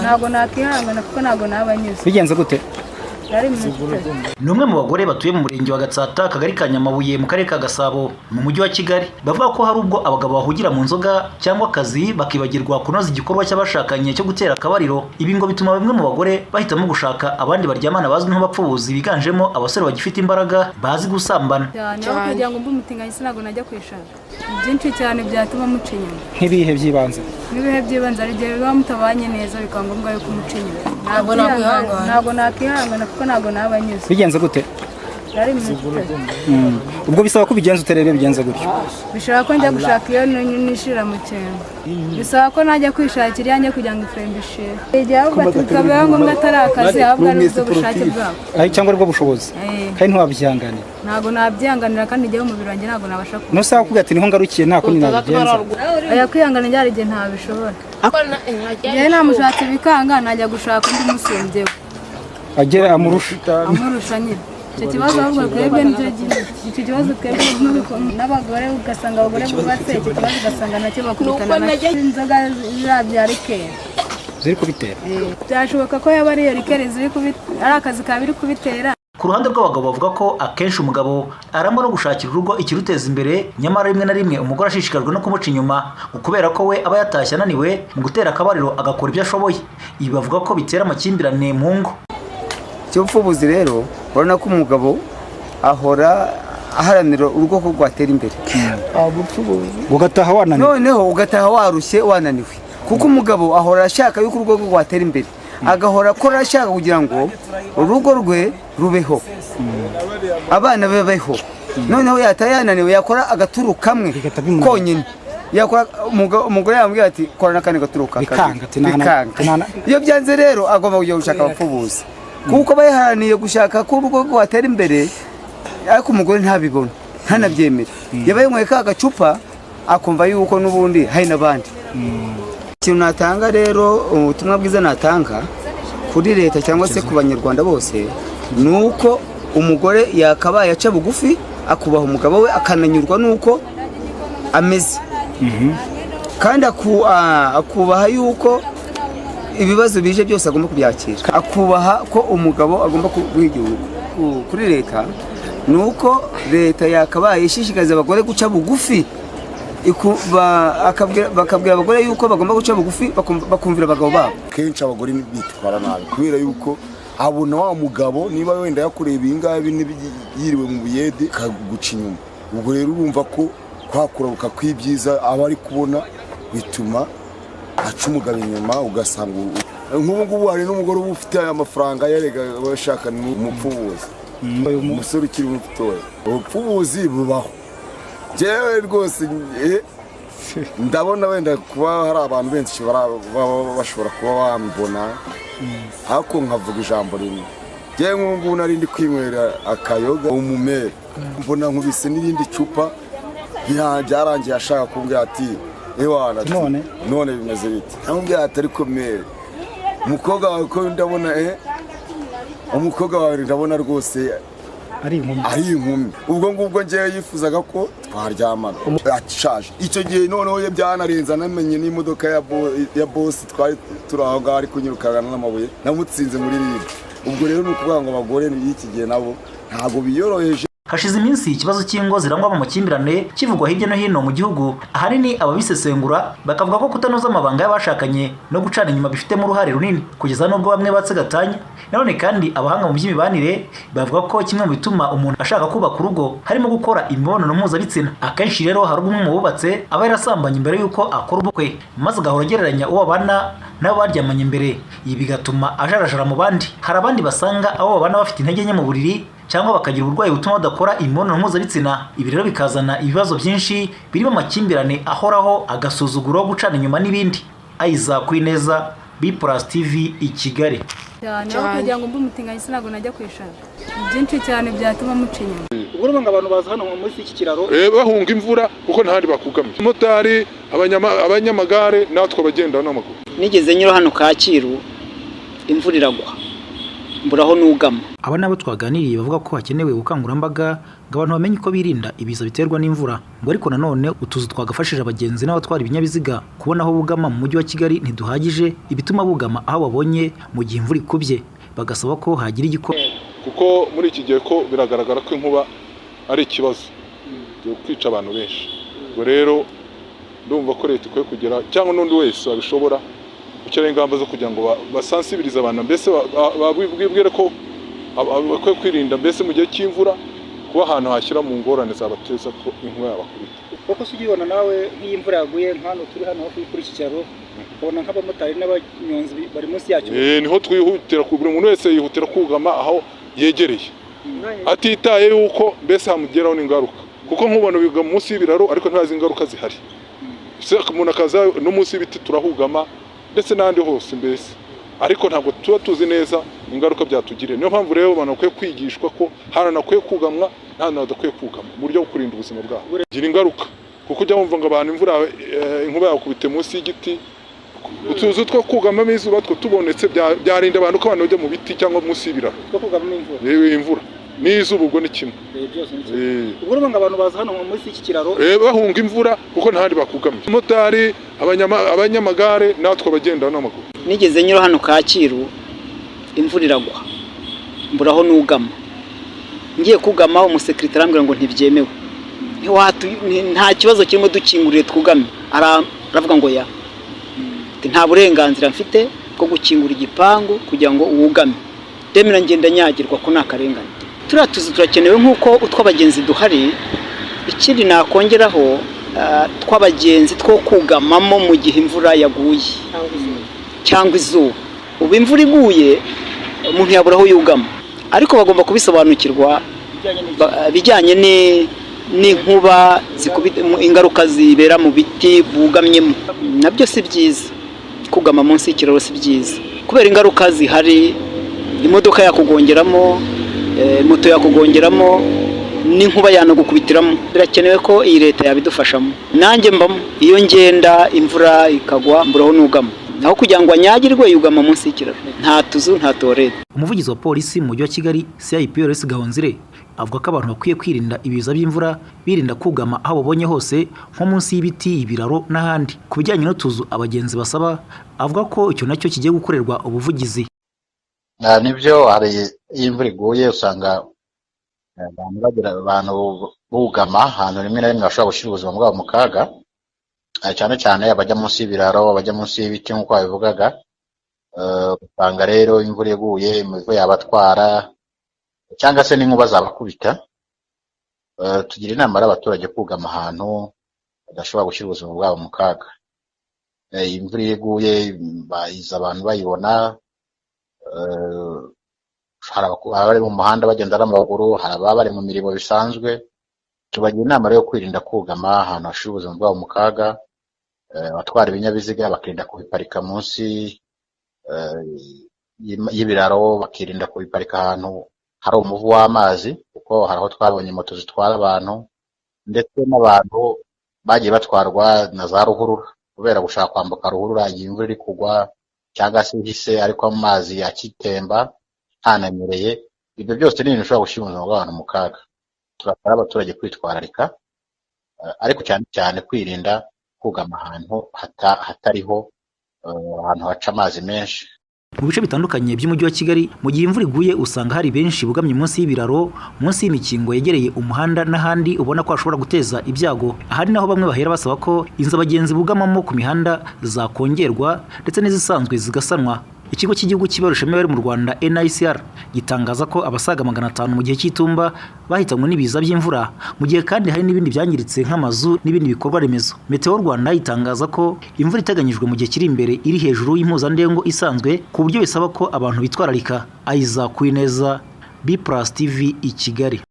ntabwo nakihangana kuko ntabwo nabanyuze. Bigenze gute? Ni umwe mu bagore batuye mu murenge wa Gatsata akagari ka Nyamabuye mu karere ka Gasabo mu mujyi wa Kigali bavuga ko hari ubwo abagabo bahugira mu nzoga cyangwa akazi bakibagirwa kunoza igikorwa cy'abashakanye cyo gutera akabariro. Ibi ngo bituma bamwe mu bagore bahitamo gushaka abandi baryamana bazwi nk'abapfubuzi biganjemo abasore bagifite imbaraga bazi gusambana. Kugira ngo mbe umutinganyi sinago najya kwishaka byinshi cyane byatuma muca inyuma. Nk'ibihe by'ibanze? Nk'ibihe by'ibanze ari gihe biba mutabanye neza bikaba ngombwa yuko umuca inyuma. Ntabwo nakihangana kuko ntabwo nabanyuze. Bigenze gute? Ubwo bisaba ko bigenze uterere bigenze gutyo. Bishaka ko njya gushaka iyo nishira mu cyembe. Bisaba ko najya kwishakira yanjye kugira ngo ifembishe. Igihe ahubwo tukabaho ngombwa atari akazi ahubwo ari ubwo bushake bwabo. Cyangwa aribwo bushobozi. Kandi ntiwabyihanganira. Ntabwo nabyihanganira kandi igihe umubiri wanjye ntabwo nabasha kuba. No sawa kugira ati niho ngarukiye nta kundi nabigenza. Aya kwihangana ryari igihe ntabishobora. Igihe namushatse bikanga najya gushaka undi musumbyeho. Agera amurusha nyine. Icyo kibazo ahubwo twebwe icyo kibazo twebwe n'abagore ugasanga abagore bubatse icyo kibazo ugasanga nacyo bakubitana inzoga zirabyara rikera ziri kubitera. Byashoboka ko yaba ari rikera ari akazi kabiri kubitera. Ku ruhande rw'abagabo bavuga ko akenshi umugabo arangwa no gushakira urugo ikiruteza imbere nyamara rimwe na rimwe umugore ashishikajwe no kumuca inyuma kubera ko we aba yatashye ananiwe mu gutera akabariro agakora ibyo ashoboye. Ibi bavuga ko bitera amakimbirane mu ngo. Cy'ubupfubuzi rero urabona ko umugabo ahora aharanira urugo ko rwatera imbere. Ugataha wananiwe. Noneho ugataha warushye wananiwe kuko umugabo ahora ashaka yuko urugo rwatera imbere agahora akora ashaka kugira ngo urugo rwe rubeho abana babeho. Noneho yataye yananiwe yakora agaturu kamwe konyine yakora umugore yambwiye ati kora nakane gaturuka bikanga. Iyo byanze rero agomba kujya gushaka abapfubuzi kuko bayiharaniye gushaka ko urugo rwatera imbere ariko umugore ntabibona ntanabyemere. Yabaye nkwe ka gacupa akumva yuko n'ubundi hari n'abandi. Ikintu natanga rero ubutumwa bwiza natanga kuri leta cyangwa se ku banyarwanda bose nuko umugore yakabaye aca bugufi akubaha umugabo we akananyurwa nuko ameze kandi akubaha yuko ibibazo bije byose agomba kubyakira. Akubaha ko umugabo agomba kubigira kuri leta nuko leta yakabaye ishishikariza abagore guca bugufi bakabwira abagore yuko bagomba guca bugufi bakumvira abagabo babo. Kenshi abagore bitwara nabi kubera yuko abona wa mugabo niba wenda yakureba ingabe yiriwe mu buyede kaguca inyuma. Ubwo rero urumva ko kwakurabuka kw'ibyiza aba ari kubona bituma aca umugabo inyuma ugasanga nk'ubu ngubu hari n'umugore uba ufite amafaranga yarega bashaka umupfubuzi. Umusore ukiri mutoya ubupfubuzi bubaho. Jewe rwose ndabona wenda kuba hari abantu benshi bashobora kuba bambona ariko nkavuga ijambo rimwe. Jewe nk'ubu nari ndi kwinywera akayoga umumere mbona nkubise n'irindi cupa byarangiye ashaka kumbwira ati ewana none bimeze bite. Namubwira ati ariko mere umukobwa wawe ko ndabona umukobwa wawe ndabona rwose ari inkumi. Ubwo ngubwo ngiye yifuzaga ko twaryamana ashaje. Icyo gihe noneho ye byanarenza namenye n'imodoka ya boss twari turaho ngaho ari kunyirukana n'amabuye namutsinze muri ribi. Ubwo rero nukuvuga ngo abagore y'iki gihe nabo ntago biyoroheje. Hashize iminsi ikibazo cy'ingo zirangwa mu makimbirane kivugwa hirya no hino mu gihugu. Ahanini ababisesengura bakavuga ko kutanoza amabanga y'abashakanye no gucana inyuma bifitemo uruhare runini kugeza nubwo bamwe batse gatanya. Nanone kandi abahanga mu by'imibanire bavuga ko kimwe mu bituma umuntu ashaka kubaka urugo harimo gukora imibonano mpuzabitsina. Akenshi rero hari umwe mu bubatse aba yarasambanye imbere y'uko akora ubukwe maze agahora agereranya uwo babana nabo baryamanye imbere. Ibi bigatuma ajarajara mu bandi. Hari abandi basanga abo babana bafite intege nke mu buriri cyangwa bakagira uburwayi butuma badakora imibonano mpuzabitsina. Ibi rero bikazana ibibazo byinshi birimo amakimbirane ahoraho, agasuzuguro, gucana inyuma n'ibindi. Aiza Kwineza, B+ TV i Kigali. Kugira ngo mbe umutinganyi sinago najya kwishaka byinshi cyane byatuma muca inyuma. Ubwo ngo abantu baza hano muri iki kiraro bahunga imvura kuko ntahandi bakugamye. Motari abanyamagare natwe bagenda n'amaguru. Nigeze nyura hano Kacyiru imvura iragwa mburaho n'ugama. Aba nabo twaganiriye bavuga ko hakenewe ubukangurambaga ngo abantu bamenye uko birinda ibiza biterwa n'imvura, ngo ariko nanone utuzu twagafashije abagenzi n'abatwara ibinyabiziga kubona aho bugama mu mujyi wa Kigali ntiduhagije, ibituma bugama aho babonye mu gihe imvura ikubye, bagasaba ko hagira igikorwa kuko muri iki gihe ko biragaragara ko inkuba ari ikibazo cyo kwica abantu benshi. Ngo rero ndumva ko leta ikwiye kugira cyangwa n'undi wese wabishobora gushyiraho ingamba zo kugira ngo basansibirize abantu, mbese babwire ko bakwiye kwirinda mbese mu gihe cy'imvura kuba ahantu hashyira mu ngorane zabateza ko inkuba yabakubita. Kuko se ugibona nawe nk'iyi imvura yaguye nk'hano turi hano hafi kuri iki kiraro, ubona nk'abamotari n'abanyonzi bari munsi yacyo. Niho twihutira, buri muntu wese yihutira kugama aho yegereye atitaye yuko mbese hamugeraho n'ingaruka, kuko nk'ubona biga munsi y'ibiraro ariko ntazi ingaruka zihari. Umuntu akaza no munsi y'ibiti turahugama ndetse n'andi hose mbese, ariko ntabwo tuba tuzi neza ingaruka byatugiriye. Niyo mpamvu rero abantu bakwiye kwigishwa ko haranakwiye kugamwa nta nadakwiye kugama mu buryo bwo kurinda ubuzima bwabo. Gira ingaruka kuko ujya wumva ngo abantu inkuba yakubite munsi y'igiti, utuzu two kugamamo izuba two tubonetse byarinda abantu ko abantu bajya mu biti cyangwa munsi y'ibiraro two kugamamo imvura. Imvura n'izuba ubwo ni kimwe. Ubwo urumva abantu baza hano munsi y'iki kiraro bahunga imvura kuko ntahandi bakugamye. Motari, abanyamagare natwe abagenda n'amaguru. Nigeze nyura hano Kacyiru, imvura iragwa mburaho n'ugama, ngiye kugama umusekretari ambwira ngo ntibyemewe, nta kibazo kirimo dukingurire twugame. Aravuga ngo ya nta burenganzira mfite bwo gukingura igipangu kugira ngo uwugame, demera ngenda nyagirwa ko nakarengane. Turatuzi turakenewe nk'uko utw'abagenzi duhari. Ikindi nakongeraho tw'abagenzi two kugamamo mu gihe imvura yaguye cyangwa izuba. Ubu imvura iguye umuntu yaburaho yugama, ariko bagomba kubisobanukirwa bijyanye n'inkuba zikubita, ingaruka zibera mu biti bugamyemo. Nabyo si byiza, kugama munsi y'ikiraro si byiza kubera ingaruka zihari. Imodoka yakugongeramo, moto yakugongeramo, n'inkuba yanagukubitiramo. Birakenewe ko iyi leta yabidufashamo. Nanjye mbamo iyo ngenda imvura ikagwa mburaho n'ugama, naho kugira ngo anyagirwe yugama munsi y'ikiraro. Nta tuzu nta torete. Umuvugizi wa polisi mu mujyi wa Kigali CIP Gahonzire avuga ko abantu bakwiye kwirinda ibiza by'imvura, birinda kugama aho babonye hose nko munsi y'ibiti, ibiraro n'ahandi. Ku bijyanye n'utuzu abagenzi basaba, avuga ko icyo nacyo kigiye gukorerwa ubuvugizi. Nibyo, hari imvura iguye usanga abantu bugama ahantu rimwe na rimwe bashobora gushyira ubuzima bwabo mu kaga, cyane cyane abajya munsi y'ibiraro, abajya munsi y'ibiti nk'uko babivugaga. Usanga rero imvura iguye imivu yabatwara cyangwa se n'inkuba zabakubita. Tugira inama y'abaturage kugama ahantu badashobora gushyira ubuzima bwabo mu kaga. Imvura iguye bayiza abantu bayibona, hari abari mu muhanda bagenda n'amaguru, hari ababa bari mu mirimo bisanzwe. Tubagira inama rero kwirinda kugama ahantu hashira ubuzima bwabo mu kaga. Abatwara ibinyabiziga bakirinda kubiparika munsi y'ibiraro, bakirinda kubiparika ahantu hari umuvu w'amazi, kuko hari aho twabonye moto zitwara abantu ndetse n'abantu bagiye batwarwa na za ruhurura kubera gushaka kwambuka ruhurura igihe imvura iri kugwa cyangwa se ihise ariko amazi akitemba ntanamereye. Ibyo byose ni ibintu bishobora gushyira ubuzima bw'abantu mu kaga. Turasaba abaturage kwitwararika, ariko cyane cyane kwirinda kugama ahantu hatariho ahantu haca amazi menshi. Mu bice bitandukanye by'umujyi wa Kigali mu gihe imvura iguye usanga hari benshi bugamye munsi y'ibiraro, munsi y'imikingo yegereye umuhanda n'ahandi ubona ko hashobora guteza ibyago. Ahari naho bamwe bahera basaba ko inzu abagenzi bugamamo ku mihanda zakongerwa ndetse n'izisanzwe zigasanwa. Ikigo cy'igihugu cy'ibarushamibare mu Rwanda NICR gitangaza ko abasaga 500 mu gihe cy'itumba bahitanywe n'ibiza by'imvura, mu gihe kandi hari n'ibindi byangiritse nk'amazu n'ibindi bikorwa remezo. Meteo Rwanda itangaza ko imvura iteganyijwe mu gihe kiri imbere iri hejuru y'impuzandengo isanzwe, ku buryo bisaba ko abantu bitwararika. Isaac Kwineza, B+ TV i Kigali.